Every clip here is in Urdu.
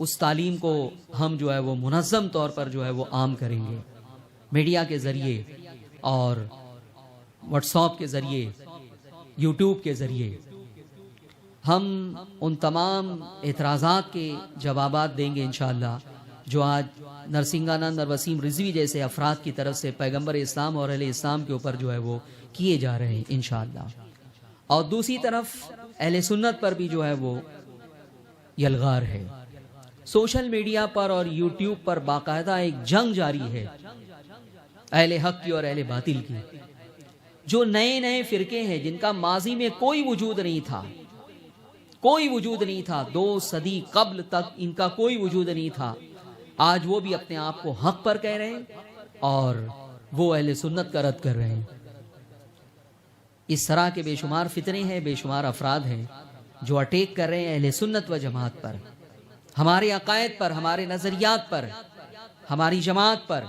اس تعلیم کو ہم جو ہے وہ منظم طور پر جو ہے وہ عام کریں گے، میڈیا کے ذریعے اور واٹس ایپ کے ذریعے، یوٹیوب کے ذریعے ہم ان تمام اعتراضات کے جوابات دیں گے انشاءاللہ جو آج نرسنگانند اور وسیم رضوی جیسے افراد کی طرف سے پیغمبر اسلام اور اہل اسلام کے اوپر جو ہے وہ کیے جا رہے ہیں انشاءاللہ۔ اور دوسری طرف اہل سنت پر بھی جو ہے وہ یلغار ہے۔ سوشل میڈیا پر اور یوٹیوب پر باقاعدہ ایک جنگ جاری ہے اہل حق کی اور اہل باطل کی۔ جو نئے نئے فرقے ہیں جن کا ماضی میں کوئی وجود نہیں تھا، کوئی وجود نہیں تھا، 2 صدی قبل تک ان کا کوئی وجود نہیں تھا، آج وہ بھی اپنے آپ کو حق پر کہہ رہے ہیں اور وہ اہل سنت کا رد کر رہے ہیں۔ اس طرح کے بے شمار فتنے ہیں، بے شمار افراد ہیں جو اٹیک کر رہے ہیں اہل سنت و جماعت پر، ہمارے عقائد پر، ہمارے نظریات پر، ہماری جماعت پر۔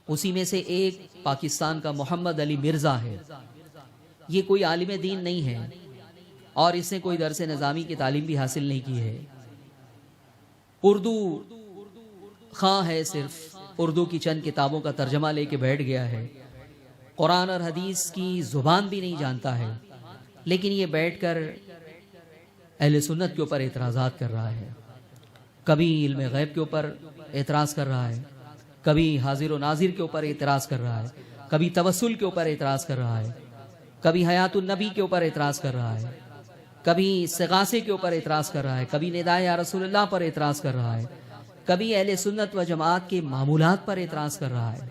اسی میں سے ایک پاکستان کا محمد علی مرزا ہے۔ یہ کوئی عالم دین نہیں ہے اور اس نے کوئی درس نظامی کی تعلیم بھی حاصل نہیں کی ہے، اردو خواں ہے، صرف اردو کی چند کتابوں کا ترجمہ لے کے بیٹھ گیا ہے، قرآن اور حدیث کی زبان بھی نہیں جانتا ہے، لیکن یہ بیٹھ کر اہل سنت کے اوپر اعتراضات کر رہا ہے۔ کبھی علم غیب کے اوپر اعتراض کر رہا ہے، کبھی حاضر و ناظر کے اوپر اعتراض کر رہا ہے، کبھی توسل کے اوپر اعتراض کر رہا ہے، کبھی حیات النبی کے اوپر اعتراض کر رہا ہے، کبھی استغاثے کے اوپر اعتراض کر رہا ہے، کبھی نداء یا رسول اللہ پر اعتراض کر رہا ہے، کبھی اہل سنت و جماعت کے معمولات پر اعتراض کر رہا ہے۔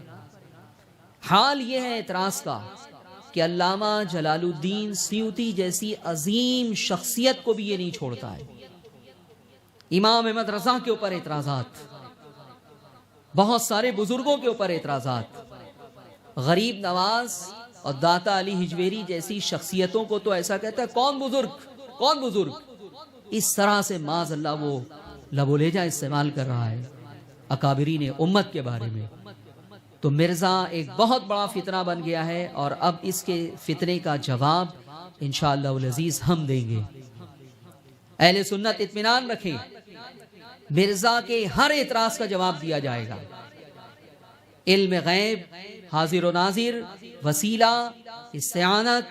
حال یہ ہے اعتراض کا کہ علامہ جلال الدین سیوطی جیسی عظیم شخصیت کو بھی یہ نہیں چھوڑتا ہے۔ امام احمد رضا کے اوپر اعتراضات، بہت سارے بزرگوں کے اوپر اعتراضات، غریب نواز اور داتا علی حجویری جیسی شخصیتوں کو تو ایسا کہتا ہے کون بزرگ، کون بزرگ، اس طرح سے معاذ اللہ وہ لب و لہجہ استعمال کر رہا ہے اکابرین امت کے بارے میں۔ تو مرزا ایک بہت بڑا فتنہ بن گیا ہے اور اب اس کے فتنے کا جواب انشاءاللہ العزیز ہم دیں گے۔ اہل سنت اطمینان رکھیں، مرزا کے ہر اعتراض کا جواب دیا جائے گا۔ علم غیب، حاضر و ناظر، وسیلہ، استعانت،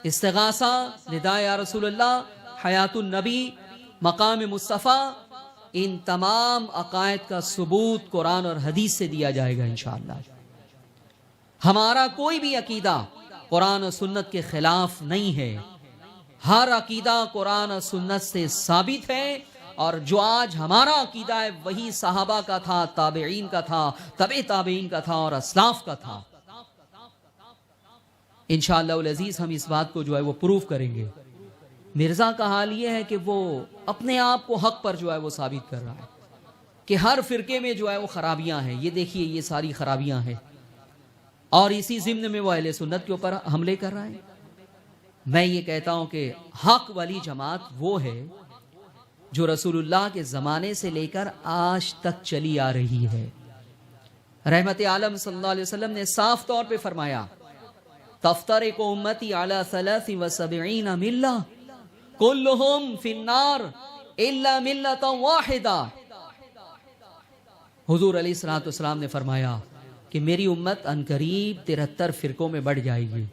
استغاثہ، نداء یا رسول اللہ، حیات النبی، مقام مصطفیٰ، ان تمام عقائد کا ثبوت قرآن اور حدیث سے دیا جائے گا انشاءاللہ۔ ہمارا کوئی بھی عقیدہ قرآن اور سنت کے خلاف نہیں ہے، ہر عقیدہ قرآن اور سنت سے ثابت ہے، اور جو آج ہمارا عقیدہ ہے وہی صحابہ کا تھا، تابعین کا تھا، تبع تابعین کا تھا اور اسلاف کا تھا۔ انشاءاللہ العزیز ہم اس بات کو جو ہے وہ پروف کریں گے۔ مرزا کا حال یہ ہے کہ وہ اپنے آپ کو حق پر جو ہے وہ ثابت کر رہا ہے کہ ہر فرقے میں جو ہے وہ خرابیاں ہیں، یہ دیکھیے یہ ساری خرابیاں ہیں، اور اسی ضمن میں وہ اہل سنت کے اوپر حملے کر رہا ہے۔ میں یہ کہتا ہوں کہ حق والی جماعت وہ ہے جو رسول اللہ کے زمانے سے لے کر آج تک چلی آ رہی ہے۔ رحمت عالم صلی اللہ علیہ وسلم نے صاف طور پہ فرمایا تفترق امتی علی 73 ملہ کلہم فی النار الا ملۃ واحدہ۔ حضور علیہ الصلوۃ والسلام نے فرمایا کہ میری امت عنقریب 73 فرقوں میں بڑھ جائے گی،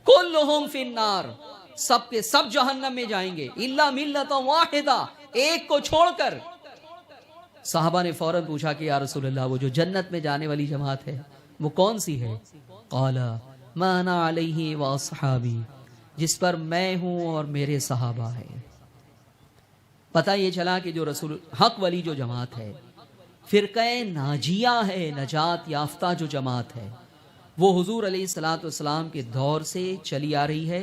کلہم فی النار، سب کے سب جہنم میں جائیں گے، الا ملۃ واحدہ، ایک کو چھوڑ کر۔ صحابہ نے فوراً پوچھا کہ یا رسول اللہ وہ جو جنت میں جانے والی جماعت ہے وہ کون سی ہے؟ قال ما انا علیہ واصحابی، جس پر میں ہوں اور میرے صحابہ ہیں۔ پتہ یہ چلا کہ جو رسول حق والی جو جماعت ہے، فرقہ ناجیہ ہے، نجات یافتہ جو جماعت ہے، وہ حضور علیہ الصلوۃ والسلام کے دور سے چلی آ رہی ہے۔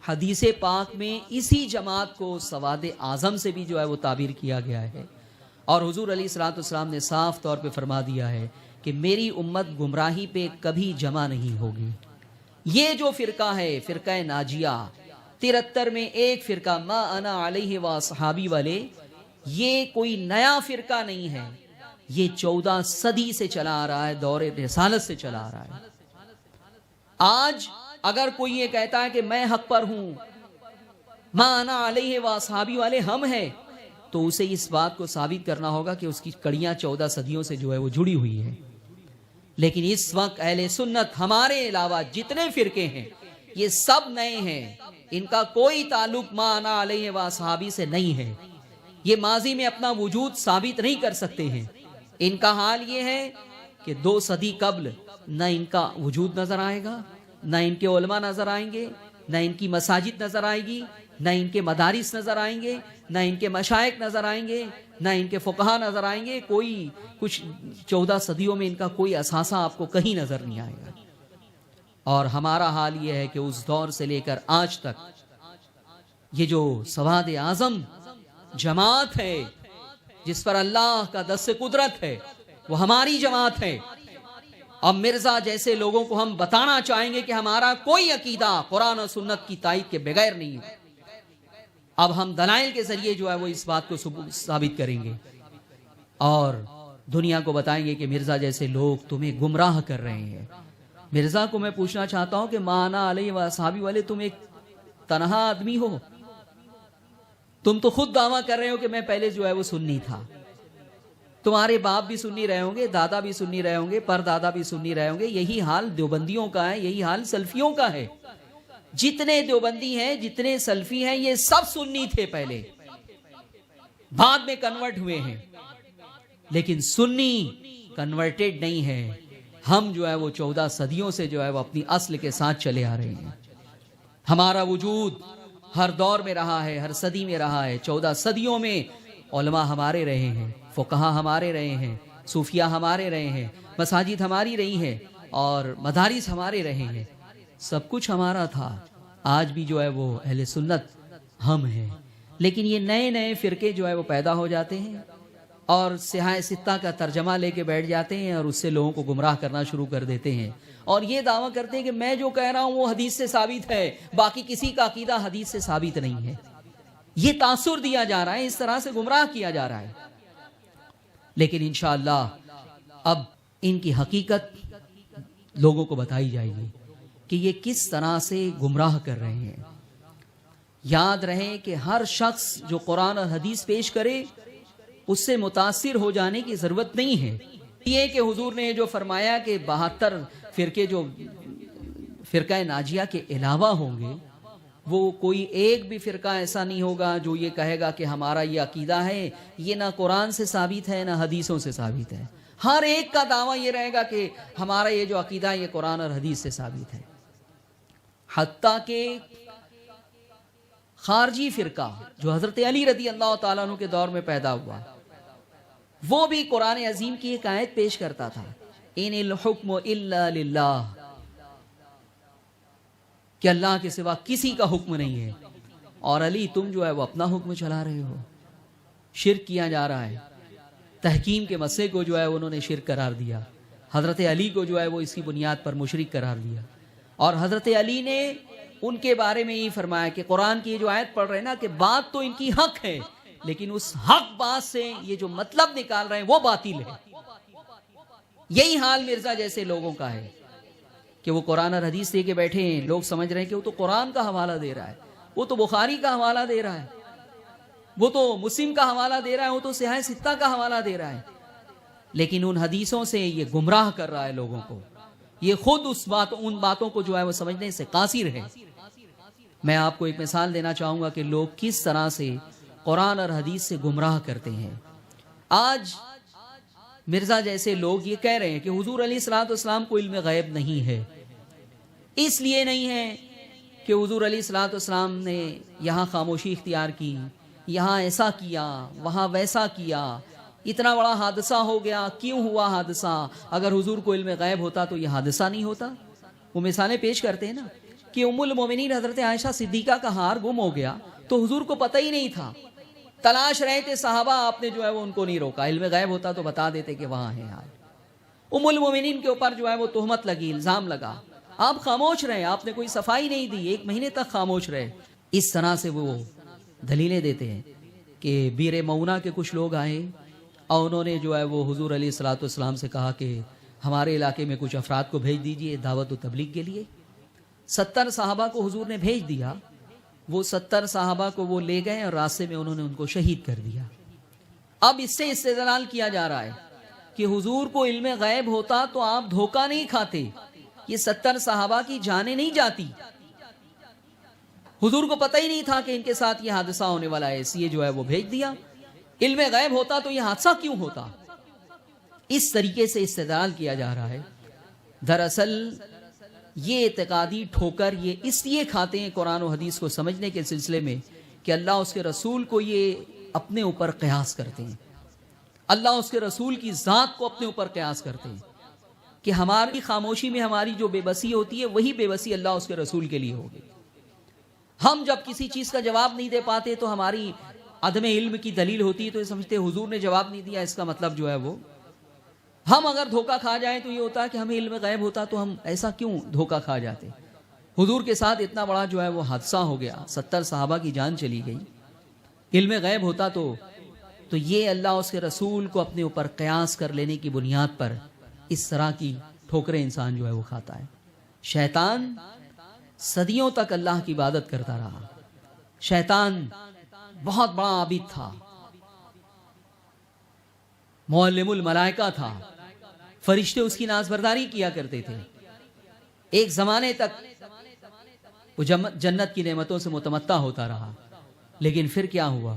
حدیث پاک میں اسی جماعت کو سواد اعظم سے بھی جو ہے وہ تعبیر کیا گیا ہے، اور حضور علیہ الصلوۃ والسلام نے صاف طور پہ فرما دیا ہے کہ میری امت گمراہی پہ کبھی جمع نہیں ہوگی۔ یہ جو فرقہ ہے فرقہ ناجیہ، 73 میں ایک فرقہ ما انا علیہ واصحابی والے، یہ کوئی نیا فرقہ نہیں ہے، یہ 14 صدی سے چلا آ رہا ہے، دور رسالت سے چلا آ رہا ہے۔ آج اگر کوئی یہ کہتا ہے کہ میں حق پر ہوں، ما انا علیہ واصحابی والے ہم ہیں، تو اسے اس بات کو ثابت کرنا ہوگا کہ اس کی کڑیاں 14 صدیوں سے جو ہے وہ جڑی ہوئی ہیں. لیکن اس وقت اہل سنت ہمارے علاوہ جتنے فرقے ہیں یہ سب نئے ہیں، ان کا کوئی تعلق ما انا علیہ و اصحابی سے نہیں ہے. یہ ماضی میں اپنا وجود ثابت نہیں کر سکتے ہیں. ان کا حال یہ ہے کہ 2 صدی قبل نہ ان کا وجود نظر آئے گا، نہ ان کے علماء نظر آئیں گے، نہ ان کی مساجد نظر آئے گی، نہ ان کے مدارس نظر آئیں گے، نہ ان کے مشائخ نظر آئیں گے، نہ ان کے فقہا نظر آئیں گے. کوئی کچھ 14 صدیوں میں ان کا کوئی اثاثہ آپ کو کہیں نظر نہیں آئے گا. اور ہمارا حال یہ ہے کہ اس دور سے لے کر آج تک یہ جو سواد اعظم جماعت ہے جس پر اللہ کا دست قدرت ہے وہ ہماری جماعت ہے. اب مرزا جیسے لوگوں کو ہم بتانا چاہیں گے کہ ہمارا کوئی عقیدہ قرآن و سنت کی تائید کے بغیر نہیں ہے. اب ہم دلائل کے ذریعے جو ہے وہ اس بات کو ثابت کریں گے اور دنیا کو بتائیں گے کہ مرزا جیسے لوگ تمہیں گمراہ کر رہے ہیں. مرزا کو میں پوچھنا چاہتا ہوں کہ مانا علیہ و اصحابی والے تم ایک تنہا آدمی ہو. تم تو خود دعویٰ کر رہے ہو کہ میں پہلے جو ہے وہ سنی تھا. تمہارے باپ بھی سنی رہے ہوں گے، دادا بھی سنی رہے ہوں گے، پر دادا بھی سنی رہے ہوں گے. یہی حال دیوبندیوں کا ہے، یہی حال سلفیوں کا ہے. جتنے دیوبندی ہیں، جتنے سلفی ہیں، یہ سب سنی تھے پہلے، بعد میں کنورٹ ہوئے ہیں. لیکن سنی کنورٹڈ نہیں ہے. ہم جو ہے وہ 14 صدیوں سے جو ہے وہ اپنی اصل کے ساتھ چلے آ رہے ہیں. ہمارا وجود ہر دور میں رہا ہے، ہر صدی میں رہا ہے. 14 صدیوں میں علماء ہمارے رہے ہیں، فقہا ہمارے رہے ہیں، صوفیہ ہمارے رہے ہیں، مساجد ہماری رہی ہیں اور مدارس ہمارے رہے ہیں. سب کچھ ہمارا تھا. آج بھی جو ہے وہ اہل سنت ہم ہیں. لیکن یہ نئے نئے فرقے جو ہے وہ پیدا ہو جاتے ہیں اور سیاہ ستہ کا ترجمہ لے کے بیٹھ جاتے ہیں اور اس سے لوگوں کو گمراہ کرنا شروع کر دیتے ہیں اور یہ دعویٰ کرتے ہیں کہ میں جو کہہ رہا ہوں وہ حدیث سے ثابت ہے، باقی کسی کا عقیدہ حدیث سے ثابت نہیں ہے. یہ تاثر دیا جا رہا ہے، اس طرح سے گمراہ کیا جا رہا ہے. لیکن انشاءاللہ اب ان کی حقیقت لوگوں کو بتائی جائے گی کہ یہ کس طرح سے گمراہ کر رہے ہیں. یاد رہے کہ ہر شخص جو قرآن اور حدیث پیش کرے اس سے متاثر ہو جانے کی ضرورت نہیں ہے. یہ کہ حضور نے جو فرمایا کہ 72 فرقے جو فرقہ ناجیہ کے علاوہ ہوں گے، وہ کوئی ایک بھی فرقہ ایسا نہیں ہوگا جو یہ کہے گا کہ ہمارا یہ عقیدہ ہے، یہ نہ قرآن سے ثابت ہے نہ حدیثوں سے ثابت ہے. ہر ایک کا دعویٰ یہ رہے گا کہ ہمارا یہ جو عقیدہ ہے یہ قرآن اور حدیث سے ثابت ہے. حتیٰ کہ خارجی فرقہ جو حضرت علی رضی اللہ تعالیٰ عنہ کے دور میں پیدا ہوا، وہ بھی قرآن عظیم کی ایک آیت پیش کرتا تھا، ان الحکم الا للہ، کہ اللہ کے سوا کسی کا حکم نہیں ہے. اور علی تم جو ہے وہ اپنا حکم چلا رہے ہو. شرک کیا جا رہا ہے. تحکیم کے مسئلے کو جو ہے انہوں نے شرک قرار دیا. حضرت علی کو جو ہے وہ اس کی بنیاد پر مشرک قرار دیا. اور حضرت علی نے ان کے بارے میں یہ فرمایا کہ قرآن کی جو آیت پڑھ رہے ہیں نا کہ بات تو ان کی حق ہے، لیکن اس حق بات سے یہ جو مطلب نکال رہے ہیں وہ باطل ہے. یہی حال مرزا جیسے لوگوں کا ہے کہ وہ قرآن اور حدیث لے کے بیٹھے ہیں. لوگ سمجھ رہے ہیں کہ وہ تو قرآن کا حوالہ دے رہا ہے، وہ تو بخاری کا حوالہ دے رہا ہے، وہ تو مسلم کا حوالہ دے رہا ہے، وہ تو سیاہ ستہ کا حوالہ دے رہا ہے. لیکن ان حدیثوں سے یہ گمراہ کر رہا ہے لوگوں کو. یہ خود ان باتوں کو جو ہے وہ سمجھنے سے قاصر ہے. میں آپ کو ایک مثال دینا چاہوں گا کہ لوگ کس طرح سے قرآن اور حدیث سے گمراہ کرتے ہیں. آج مرزا جیسے لوگ یہ کہہ رہے ہیں کہ حضور علیہ الصلوۃ والسلام کو علم غیب نہیں ہے. اس لیے نہیں ہے کہ حضور علیہ الصلوۃ والسلام نے یہاں خاموشی اختیار کی، یہاں ایسا کیا، وہاں ویسا کیا، اتنا بڑا حادثہ ہو گیا. کیوں ہوا حادثہ؟ اگر حضور کو علم غیب ہوتا تو یہ حادثہ نہیں ہوتا. وہ مثالیں پیش کرتے ہیں نا کہ ام المومنین حضرت عائشہ صدیقہ کا ہار گم ہو گیا تو حضور کو پتہ ہی نہیں تھا، تلاش رہے تھے صحابہ، آپ نے جو ہے وہ ان کو نہیں روکا. علم غیب ہوتا تو بتا دیتے کہ وہاں ہے ہار. ام المومنین کے اوپر جو ہے وہ تہمت لگی، الزام لگا، آپ خاموش رہے، آپ نے کوئی صفائی نہیں دی، 1 مہینے تک خاموش رہے. اس طرح سے وہ دلیلیں دیتے ہیں کہ بیر مونا کے کچھ لوگ آئے اور انہوں نے جو ہے وہ حضور علیہ الصلوۃ والسلام سے کہا کہ ہمارے علاقے میں کچھ افراد کو بھیج دیجئے دعوت و تبلیغ کے لیے. 70 صحابہ کو حضور نے بھیج دیا. وہ 70 صحابہ کو وہ لے گئے اور راستے میں انہوں نے ان کو شہید کر دیا. اب اس سے استدلال کیا جا رہا ہے کہ حضور کو علم غیب ہوتا تو آپ دھوکہ نہیں کھاتے، یہ 70 صحابہ کی جانیں نہیں جاتی، حضور کو پتہ ہی نہیں تھا کہ ان کے ساتھ یہ حادثہ ہونے والا ہے، اس لیے جو ہے وہ بھیج دیا۔ علم غیب ہوتا تو یہ حادثہ کیوں ہوتا؟ اس طریقے سے استدلال کیا جا رہا ہے۔ دراصل یہ اعتقادی ٹھوکر یہ اس لیے کھاتے ہیں قرآن و حدیث کو سمجھنے کے سلسلے میں کہ اللہ اس کے رسول کو یہ اپنے اوپر قیاس کرتے ہیں، اللہ اس کے رسول کی ذات کو اپنے اوپر قیاس کرتے ہیں کہ ہماری خاموشی میں ہماری جو بے بسی ہوتی ہے وہی بے بسی اللہ اس کے رسول کے لیے ہوگی۔ ہم جب کسی چیز کا جواب نہیں دے پاتے تو ہماری عدم علم کی دلیل ہوتی ہے، تو یہ سمجھتے ہیں حضور نے جواب نہیں دیا، اس کا مطلب جو ہے وہ ہم اگر دھوکہ کھا جائیں تو یہ ہوتا ہے کہ ہمیں علم غیب ہوتا تو ہم ایسا کیوں دھوکہ کھا جاتے۔ حضور کے ساتھ اتنا بڑا جو ہے وہ حادثہ ہو گیا، 70 صحابہ کی جان چلی گئی، علم غیب ہوتا تو یہ اللہ اس کے رسول کو اپنے اوپر قیاس کر لینے کی بنیاد پر اس طرح کی ٹھوکریں انسان جو ہے وہ کھاتا ہے۔ شیطان صدیوں تک اللہ کی عبادت کرتا رہا، شیطان بہت بڑا عابد تھا، معلم الملائکہ تھا، فرشتے اس کی نازبرداری کیا کرتے تھے، ایک زمانے تک وہ جنت کی نعمتوں سے متمتع ہوتا رہا، لیکن پھر کیا ہوا؟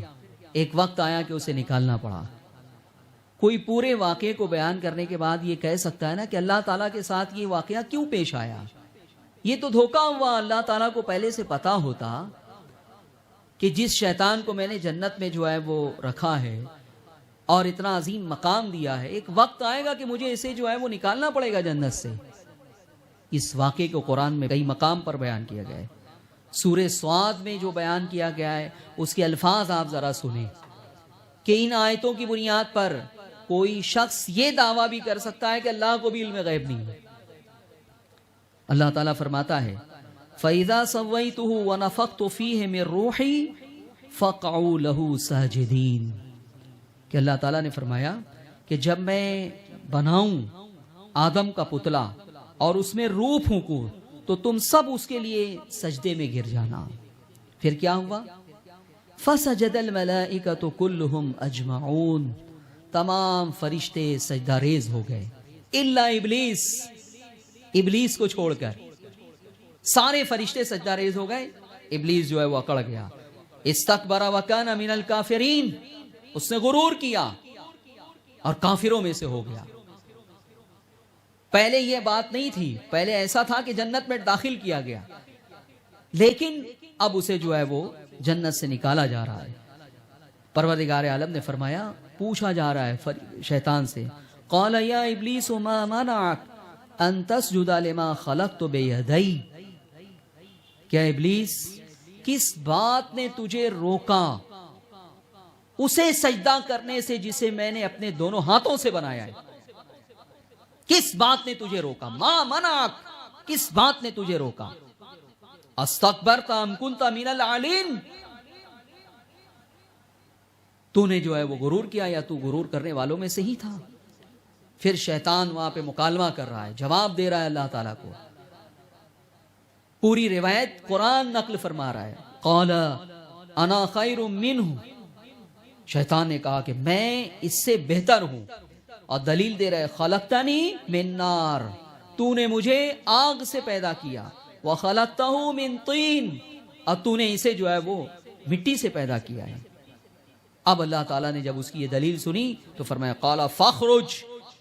ایک وقت آیا کہ اسے نکالنا پڑا۔ کوئی پورے واقعے کو بیان کرنے کے بعد یہ کہہ سکتا ہے نا کہ اللہ تعالیٰ کے ساتھ یہ واقعہ کیوں پیش آیا؟ یہ تو دھوکہ ہوا، اللہ تعالیٰ کو پہلے سے پتا ہوتا کہ جس شیطان کو میں نے جنت میں جو ہے وہ رکھا ہے اور اتنا عظیم مقام دیا ہے، ایک وقت آئے گا کہ مجھے اسے جو ہے وہ نکالنا پڑے گا جنت سے۔ اس واقعے کو قرآن میں کئی مقام پر بیان کیا گیا ہے۔ سورہ صاد میں جو بیان کیا گیا ہے اس کے الفاظ آپ ذرا سنیں کہ ان آیتوں کی بنیاد پر کوئی شخص یہ دعویٰ بھی کر سکتا ہے کہ اللہ کو بھی علم غیب نہیں ہے۔ اللہ تعالیٰ فرماتا ہے فَإِذَا سَوَّيْتُهُ وَنَفَخْتُ فِيهِ مِن رُوحِي فَقْعُوا لَهُ سَاجِدِينَ کہ اللہ تعالیٰ نے فرمایا کہ جب میں بناؤں آدم کا پتلا اور اس میں روح پھونکوں تو تم سب اس کے لیے سجدے میں گر جانا۔ پھر کیا ہوا؟ فَسَجَدَ الْمَلَائِكَةُ كُلُّهُمْ أَجْمَعُونَ تمام فرشتے سجدہ ریز ہو گئے الا ابلیس، ابلیس کو چھوڑ کر سارے فرشتے سجدہ ریز ہو گئے، ابلیس جو ہے وہ اکڑ گیا۔ استکبر وکان من الکافرین، اس نے غرور کیا اور کافروں میں سے ہو گیا۔ پہلے یہ بات نہیں تھی، پہلے ایسا تھا کہ جنت میں داخل کیا گیا، لیکن اب اسے جو ہے وہ جنت سے نکالا جا رہا ہے۔ پروردگار عالم نے فرمایا، پوچھا جا رہا ہے شیطان سے، قال یا ابلیس ما منعک ان تسجد لما خلقت بیدی، کیا ابلیس کس بات نے تجھے روکا اسے سجدہ کرنے سے جسے میں نے اپنے دونوں ہاتھوں سے بنایا ہے؟ کس بات نے تجھے روکا؟ ما منعک، کس بات نے تجھے روکا؟ استکبرت ام کنت من العالین، تو نے جو ہے وہ غرور کیا یا تو غرور کرنے والوں میں سے ہی تھا؟ پھر شیطان وہاں پہ مکالمہ کر رہا ہے، جواب دے رہا ہے اللہ تعالیٰ کو۔ پوری روایت قرآن نقل فرما رہا ہے، قال انا خیر منہ، شیطان نے کہا کہ میں اس سے بہتر ہوں، اور دلیل دے رہا ہے خلقتنی من نار، تو نے مجھے آگ سے پیدا کیا، وخلقتہ من طین، اور تو نے اسے جو ہے وہ مٹی سے پیدا کیا ہے۔ اب اللہ تعالیٰ نے جب اس کی یہ دلیل سنی تو فرمایا قال فاخرج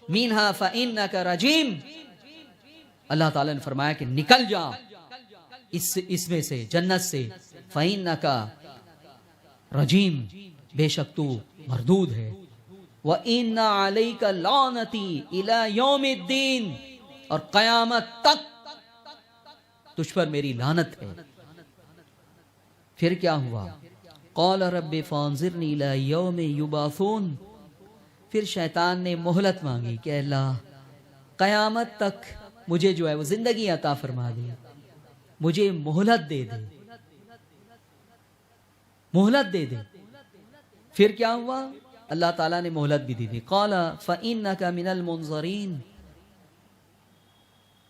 منہا فإنک رجیم، اللہ تعالیٰ نے فرمایا کہ نکل جا اس میں سے، جنت سے، فإنک رجیم، بے شک تو مردود ہے، وإن علیک لعنتی الی یوم الدین، اور قیامت تک تجھ پر میری لعنت ہے۔ پھر کیا ہوا؟ قال رب فانظرنی الی یوم یبعثون، پھر شیطان نے مہلت مانگی کہ اللہ قیامت تک مجھے جو ہے وہ زندگی عطا فرما دے، مجھے مہلت دے دے، مہلت دے دے۔ پھر کیا ہوا؟ اللہ تعالیٰ نے مہلت بھی دی تھی، قال فإنک من المنظرین،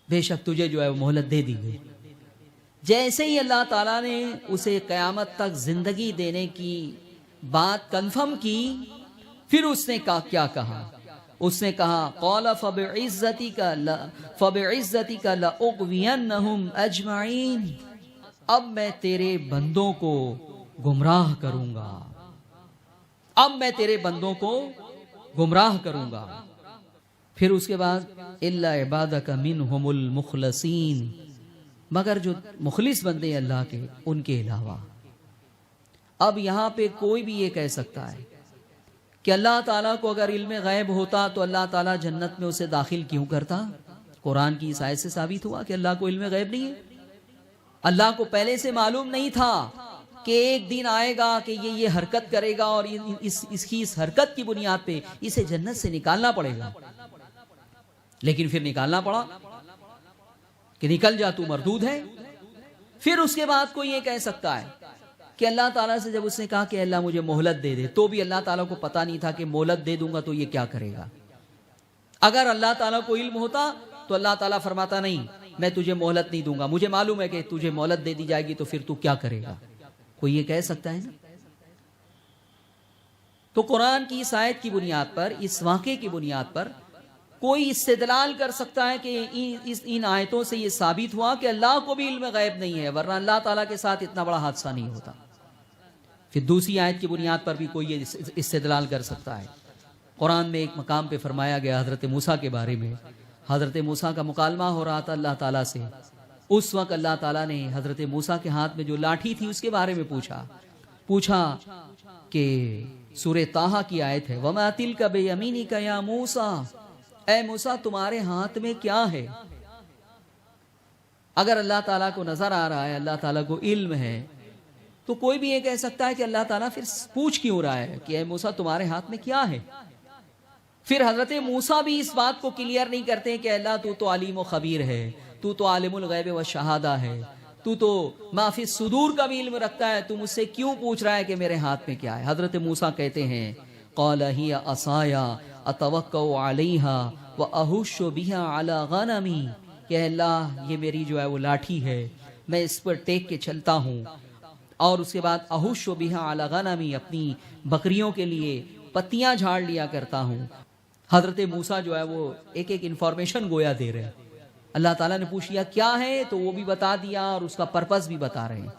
بے شک تجھے جو ہے وہ مہلت دے دی گئی۔ جیسے ہی اللہ تعالیٰ نے اسے قیامت تک زندگی دینے کی بات کنفرم کی پھر اس نے کیا کہا؟ اس نے کہا قال فبعزتک لأغوینہم اجمعین، اب میں تیرے بندوں کو گمراہ کروں گا، اب میں تیرے بندوں کو گمراہ کروں گا۔ پھر اس کے بعد الا عبادک منہم المخلصین، مگر جو مخلص بندے اللہ کے، ان کے علاوہ۔ اب یہاں پہ کوئی بھی یہ کہہ سکتا ہے کہ اللہ تعالیٰ کو اگر علم غیب ہوتا تو اللہ تعالیٰ جنت میں اسے داخل کیوں کرتا؟ قرآن کی اس آیت سے ثابت ہوا کہ اللہ کو علم غیب نہیں ہے۔ اللہ کو پہلے سے معلوم نہیں تھا کہ ایک دن آئے گا کہ یہ حرکت کرے گا اور اس کی حرکت کی بنیاد پہ اسے جنت سے نکالنا پڑے گا، لیکن پھر نکالنا پڑا کہ نکل جا تو مردود ہے۔ پھر اس کے بعد کوئی یہ کہہ سکتا ہے کہ اللہ تعالیٰ سے جب اس نے کہا کہ اللہ مجھے مہلت دے دے، تو بھی اللہ تعالیٰ کو پتا نہیں تھا کہ مہلت دے دوں گا تو یہ کیا کرے گا۔ اگر اللہ تعالیٰ کو علم ہوتا تو اللہ تعالیٰ فرماتا نہیں میں تجھے مہلت نہیں دوں گا، مجھے معلوم ہے کہ تجھے مہلت دے دی جائے گی تو پھر تو کیا کرے گا، کوئی یہ کہہ سکتا ہے نا؟ تو قرآن کی اس آیت کی بنیاد پر، اس واقعے کی بنیاد پر کوئی استدلال کر سکتا ہے کہ ان آیتوں سے یہ ثابت ہوا کہ اللہ کو بھی علم غیب نہیں ہے، ورنہ اللہ تعالیٰ کے ساتھ اتنا بڑا حادثہ نہیں ہوتا۔ پھر دوسری آیت کی بنیاد پر بھی کوئی یہ استدلال کر سکتا ہے۔ قرآن میں ایک مقام پہ فرمایا گیا حضرت موسیٰ کے بارے میں، حضرت موسیٰ کا مکالمہ ہو رہا تھا اللہ تعالیٰ سے۔ اس وقت اللہ تعالیٰ نے حضرت موسیٰ کے ہاتھ میں جو لاٹھی تھی اس کے بارے میں پوچھا کہ سورہ طٰہٰ کی آیت ہے وَمَا تِلْكَ بِيَمِينِكَ يَا مُوسَىٰ، اے موسیٰ تمہارے ہاتھ میں کیا ہے؟ اگر اللہ تعالیٰ کو نظر آ رہا ہے، اللہ تعالیٰ کو علم ہے، تو کوئی بھی یہ کہہ سکتا ہے کہ اللہ تعالیٰ پھر پوچھ کیوں رہا ہے کہ اے موسیٰ تمہارے ہاتھ میں کیا ہے؟ پھر حضرت موسیٰ بھی اس بات کو کلیئر نہیں کرتے کہ اللہ تو علیم و خبیر ہے، تو عالم الغیب و شہادہ ہے، تو ما فی الصدور کا بھی علم رکھتا ہے، تو مجھ سے کیوں پوچھ رہا ہے کہ میرے ہاتھ میں کیا ہے؟ حضرت موسیٰ کہتے ہیں قال ہی عصایا اتوکا علیہا واہش بہا علی غنمی، کہ اللہ یہ میری جو ہے وہ لاٹھی ہے، میں اس پر ٹیک کے چلتا ہوں، اور اس کے بعد اہش بہا علی غنمی، اپنی بکریوں کے لیے پتیاں جھاڑ لیا کرتا ہوں۔ حضرت موسیٰ جو ہے وہ ایک انفارمیشن گویا دے رہے ہیں۔ اللہ تعالیٰ نے پوچھ لیا کیا ہے تو وہ بھی بتا دیا اور اس کا پرپس بھی بتا رہے ہیں۔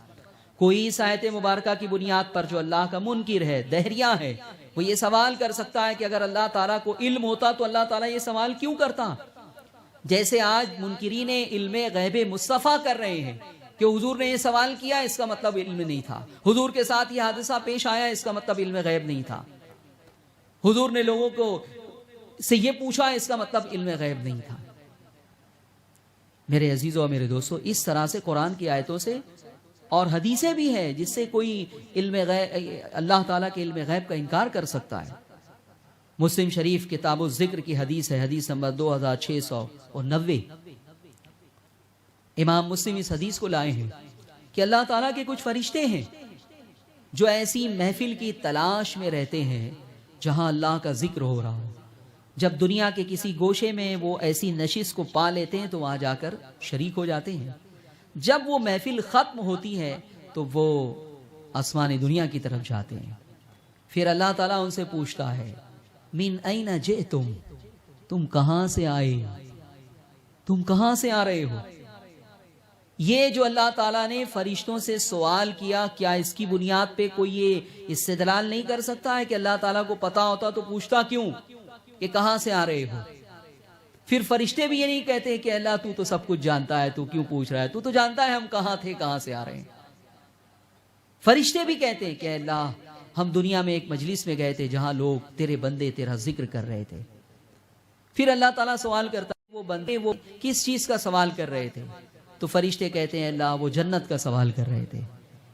کوئی اس آیت مبارکہ کی بنیاد پر جو اللہ کا منکر ہے، دہریہ ہے، وہ یہ سوال کر سکتا ہے کہ اگر اللہ تعالیٰ کو علم ہوتا تو اللہ تعالیٰ یہ سوال کیوں کرتا؟ جیسے آج منکرین علم غیب مصطفیٰ کر رہے ہیں کہ حضور نے یہ سوال کیا، اس کا مطلب علم نہیں تھا، حضور کے ساتھ یہ حادثہ پیش آیا، اس کا مطلب علم غیب نہیں تھا، حضور نے لوگوں کو سے یہ پوچھا، اس کا مطلب علم غیب نہیں تھا۔ میرے عزیزوں اور میرے دوستوں، اس طرح سے قرآن کی آیتوں سے اور حدیثیں بھی ہیں جس سے کوئی علم غیب، اللہ تعالیٰ کے علم غیب کا انکار کر سکتا ہے۔ مسلم شریف کتاب الذکر کی حدیث ہے، حدیث نمبر 2690۔ امام مسلم اس حدیث کو لائے ہیں کہ اللہ تعالیٰ کے کچھ فرشتے ہیں جو ایسی محفل کی تلاش میں رہتے ہیں جہاں اللہ کا ذکر ہو رہا ہو۔ جب دنیا کے کسی گوشے میں وہ ایسی نشست کو پا لیتے ہیں تو وہاں جا کر شریک ہو جاتے ہیں۔ جب وہ محفل ختم ہوتی ہے تو وہ آسمان دنیا کی طرف جاتے ہیں۔ پھر اللہ تعالیٰ ان سے پوچھتا ہے من این جئتم، تم کہاں سے آئے، تم کہاں سے آ رہے ہو؟ یہ جو اللہ تعالیٰ نے فرشتوں سے سوال کیا، کیا اس کی بنیاد پہ کوئی یہ استدلال نہیں کر سکتا ہے کہ اللہ تعالیٰ کو پتا ہوتا تو پوچھتا کیوں کہ کہاں سے آ رہے ہو؟ پھر فرشتے بھی یہ نہیں کہتے کہ اللہ تو سب کچھ جانتا ہے، تو کیوں پوچھ رہا ہے، تو جانتا ہے ہم کہاں تھے، کہاں سے آ رہے ہیں۔ فرشتے بھی کہتے ہیں کہ اللہ ہم دنیا میں ایک مجلس میں گئے تھے جہاں لوگ تیرے بندے تیرا ذکر کر رہے تھے۔ پھر اللہ تعالیٰ سوال کرتا ہے وہ بندے وہ کس چیز کا سوال کر رہے تھے؟ تو فرشتے کہتے ہیں اللہ وہ جنت کا سوال کر رہے تھے۔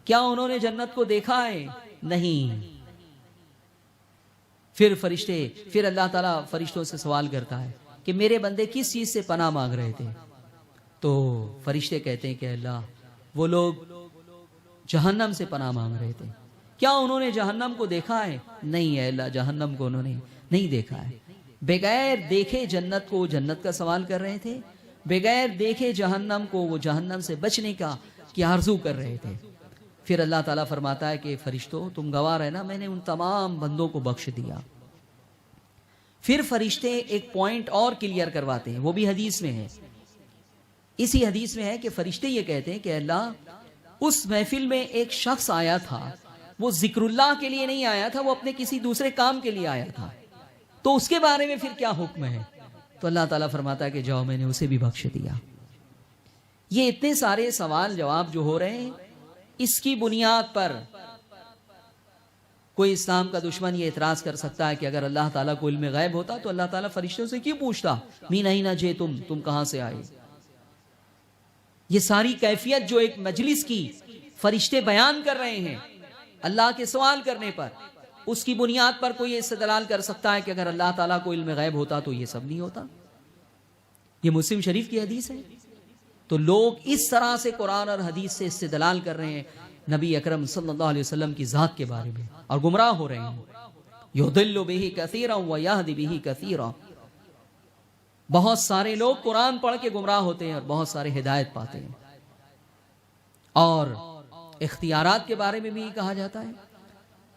کیا انہوں نے جنت کو دیکھا ہے؟ نہیں۔ پھر اللہ تعالیٰ فرشتوں سے سوال کرتا ہے کہ میرے بندے کس چیز سے پناہ مانگ رہے تھے؟ تو فرشتے کہتے ہیں کہ اللہ وہ لوگ جہنم سے پناہ مانگ رہے تھے۔ کیا انہوں نے جہنم کو دیکھا ہے؟ نہیں ہے اللہ، جہنم کو انہوں نے نہیں دیکھا ہے۔ بغیر دیکھے جنت کو وہ جنت کا سوال کر رہے تھے، بغیر دیکھے جہنم کو وہ جہنم سے بچنے کی آرزو کر رہے تھے۔ پھر اللہ تعالیٰ فرماتا ہے کہ فرشتوں تم گواہ رہنا، میں نے ان تمام بندوں کو بخش دیا، پھر فرشتے ایک پوائنٹ اور کلیئر کرواتے ہیں، وہ بھی حدیث میں ہے. اسی حدیث میں ہے کہ فرشتے یہ کہتے ہیں کہ اللہ، اس محفل میں ایک شخص آیا تھا، وہ ذکر اللہ کے لیے نہیں آیا تھا، وہ اپنے کسی دوسرے کام کے لیے آیا تھا، تو اس کے بارے میں پھر کیا حکم ہے؟ تو اللہ تعالیٰ فرماتا ہے کہ جاؤ، میں نے اسے بھی بخش دیا. یہ اتنے سارے سوال جواب جو ہو رہے ہیں، اس کی بنیاد پر کوئی اسلام کا دشمن یہ اعتراض کر سکتا ہے کہ اگر اللہ تعالیٰ کو علم غیب ہوتا تو اللہ تعالیٰ فرشتوں سے کیوں پوچھتا مین اینا جے تم کہاں سے آئے؟ یہ ساری کیفیت جو ایک مجلس کی فرشتے بیان کر رہے ہیں اللہ کے سوال کرنے پر، اس کی بنیاد پر کوئی استدلال کر سکتا ہے کہ اگر اللہ تعالیٰ کو علم غیب ہوتا تو یہ سب نہیں ہوتا. یہ مسلم شریف کی حدیث ہے. تو لوگ اس طرح سے قرآن اور حدیث سے استدلال کر رہے ہیں نبی اکرم صلی اللہ علیہ وسلم کی ذات کے بارے میں، اور گمراہ ہو رہے ہیں. یضل بہ کثیرا ویہدی بہ کثیرا. بہت سارے لوگ قرآن پڑھ کے گمراہ ہوتے ہیں اور بہت سارے ہدایت پاتے ہیں. اور اختیارات کے بارے میں بھی کہا جاتا ہے.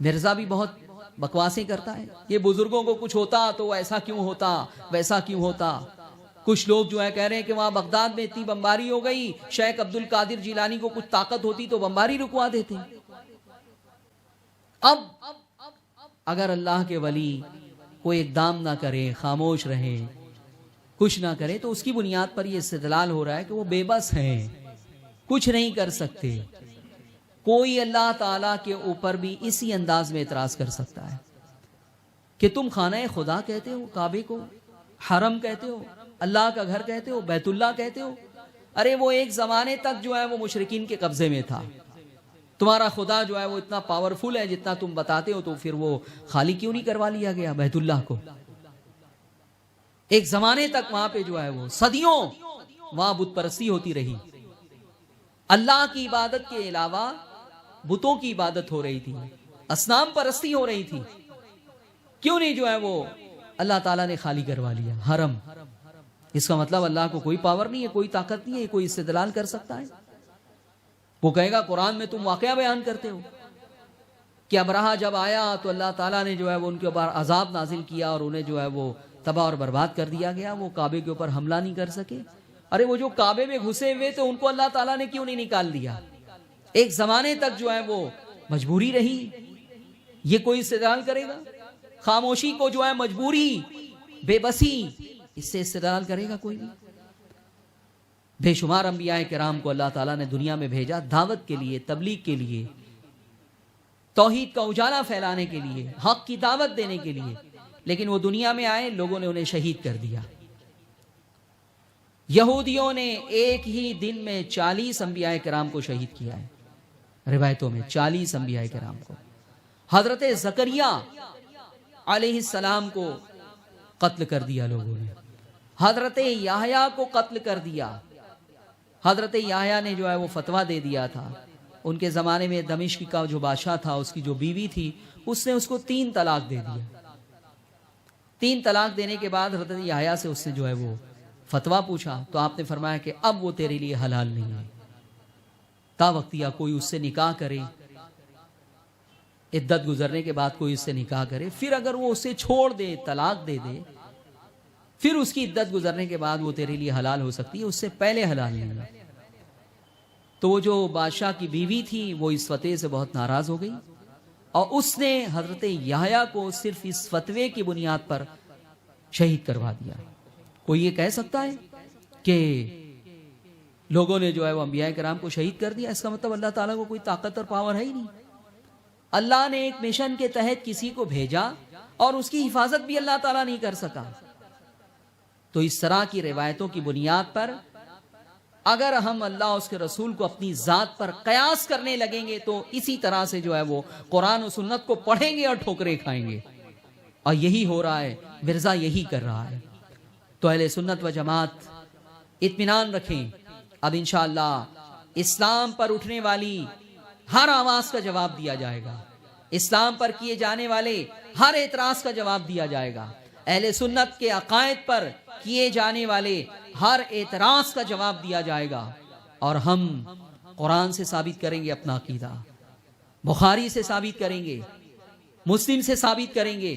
مرزا بھی بہت بکواسیں کرتا ہے، یہ بزرگوں کو کچھ ہوتا تو ایسا کیوں ہوتا، ویسا کیوں ہوتا. کچھ لوگ جو ہے کہہ رہے ہیں کہ وہاں بغداد میں اتنی بمباری ہو گئی، شیخ عبد القادر جیلانی کو کچھ طاقت ہوتی تو بمباری رکوا دیتے. اب اگر اللہ کے ولی کوئی اقدام نہ کرے، خاموش رہے، کچھ نہ کرے، تو اس کی بنیاد پر یہ استدلال ہو رہا ہے کہ وہ بے بس ہیں، کچھ نہیں کر سکتے. کوئی اللہ تعالیٰ کے اوپر بھی اسی انداز میں اعتراض کر سکتا ہے کہ تم خانہ خدا کہتے ہو، کعبے کو حرم کہتے ہو، اللہ کا گھر کہتے ہو، بیت اللہ کہتے ہو. ارے وہ ایک زمانے تک جو ہے وہ مشرکین کے قبضے میں تھا. تمہارا خدا جو ہے وہ اتنا پاورفل ہے جتنا تم بتاتے ہو، تو پھر وہ خالی کیوں نہیں کروا لیا گیا بیت اللہ کو؟ ایک زمانے تک وہاں پہ جو ہے وہ صدیوں وہاں بت پرستی ہوتی رہی. اللہ کی عبادت کے علاوہ بتوں کی عبادت ہو رہی تھی، اصنام پرستی ہو رہی تھی. کیوں نہیں جو ہے وہ اللہ تعالیٰ نے خالی کروا لیا حرم؟ اس کا مطلب اللہ کو کوئی پاور نہیں ہے، کوئی طاقت نہیں ہے، کوئی استدلال کر سکتا ہے؟ وہ کہے گا قرآن میں تم واقعہ بیان کرتے ہو کہ ابرہہ جب آیا تو اللہ تعالیٰ نے جو ہے وہ ان کے اوپر عذاب نازل کیا اور انہیں جو ہے وہ تباہ اور برباد کر دیا گیا، وہ کعبے کے اوپر حملہ نہیں کر سکے. ارے وہ جو کعبے میں گھسے ہوئے تھے ان کو اللہ تعالیٰ نے کیوں نہیں نکال دیا؟ ایک زمانے تک جو ہے وہ مجبوری رہی. یہ کوئی استدلال کرے گا؟ خاموشی کو جو ہے مجبوری، بے بسی، اس سے استدلال کرے گا کوئی بھی؟ بے شمار انبیاء کرام کو اللہ تعالیٰ نے دنیا میں بھیجا دعوت کے لیے، تبلیغ کے لیے، توحید کا اجالا پھیلانے کے لیے، حق کی دعوت دینے کے لیے، لیکن وہ دنیا میں آئے، لوگوں نے انہیں شہید کر دیا. یہودیوں نے ایک ہی دن میں 40 انبیاء کرام کو شہید کیا ہے. روایتوں میں 40 انبیاء کرام کو. حضرت زکریا علیہ السلام کو قتل کر دیا لوگوں نے، حضرت یحییٰ کو قتل کر دیا. حضرت یحییٰ نے جو ہے وہ فتویٰ دے دیا تھا. ان کے زمانے میں دمشق کا جو بادشاہ تھا، اس کی جو بیوی تھی، اس نے اس کو 3 طلاق دے دیا. 3 طلاق دینے کے بعد حضرت یحییٰ سے اس نے جو ہے وہ فتویٰ پوچھا تو آپ نے فرمایا کہ اب وہ تیرے لیے حلال نہیں ہے. تا وقتیہ کوئی اس سے نکاح کرے، عدت گزرنے کے بعد کوئی اس سے نکاح کرے، پھر اگر وہ اسے چھوڑ دے، طلاق دے دے، پھر اس کی عدت گزرنے کے بعد وہ تیرے لیے حلال ہو سکتی ہے، اس سے پہلے حلال نہیں ہے. تو وہ جو بادشاہ کی بیوی تھی وہ اس فتوے سے بہت ناراض ہو گئی اور اس نے حضرت یحییٰ کو صرف اس فتوے کی بنیاد پر شہید کروا دیا. کوئی یہ کہہ سکتا ہے کہ لوگوں نے جو ہے وہ انبیاء کرام کو شہید کر دیا، اس کا مطلب اللہ تعالیٰ کو کوئی طاقت اور پاور ہے ہی نہیں؟ اللہ نے ایک مشن کے تحت کسی کو بھیجا اور اس کی حفاظت بھی اللہ تعالیٰ نہیں کر سکا. تو اس طرح کی روایتوں کی بنیاد پر اگر ہم اللہ اور اس کے رسول کو اپنی ذات پر قیاس کرنے لگیں گے تو اسی طرح سے جو ہے وہ قرآن و سنت کو پڑھیں گے اور ٹھوکریں کھائیں گے. اور یہی ہو رہا ہے، مرزا یہی کر رہا ہے. تو اہل سنت و جماعت اطمینان رکھیں، اب انشاءاللہ اسلام پر اٹھنے والی ہر آواز کا جواب دیا جائے گا، اسلام پر کیے جانے والے ہر اعتراض کا جواب دیا جائے گا، اہل سنت کے عقائد پر کیے جانے والے ہر اعتراض کا جواب دیا جائے گا. اور ہم قرآن سے ثابت کریں گے اپنا عقیدہ، بخاری سے ثابت کریں گے، مسلم سے ثابت کریں گے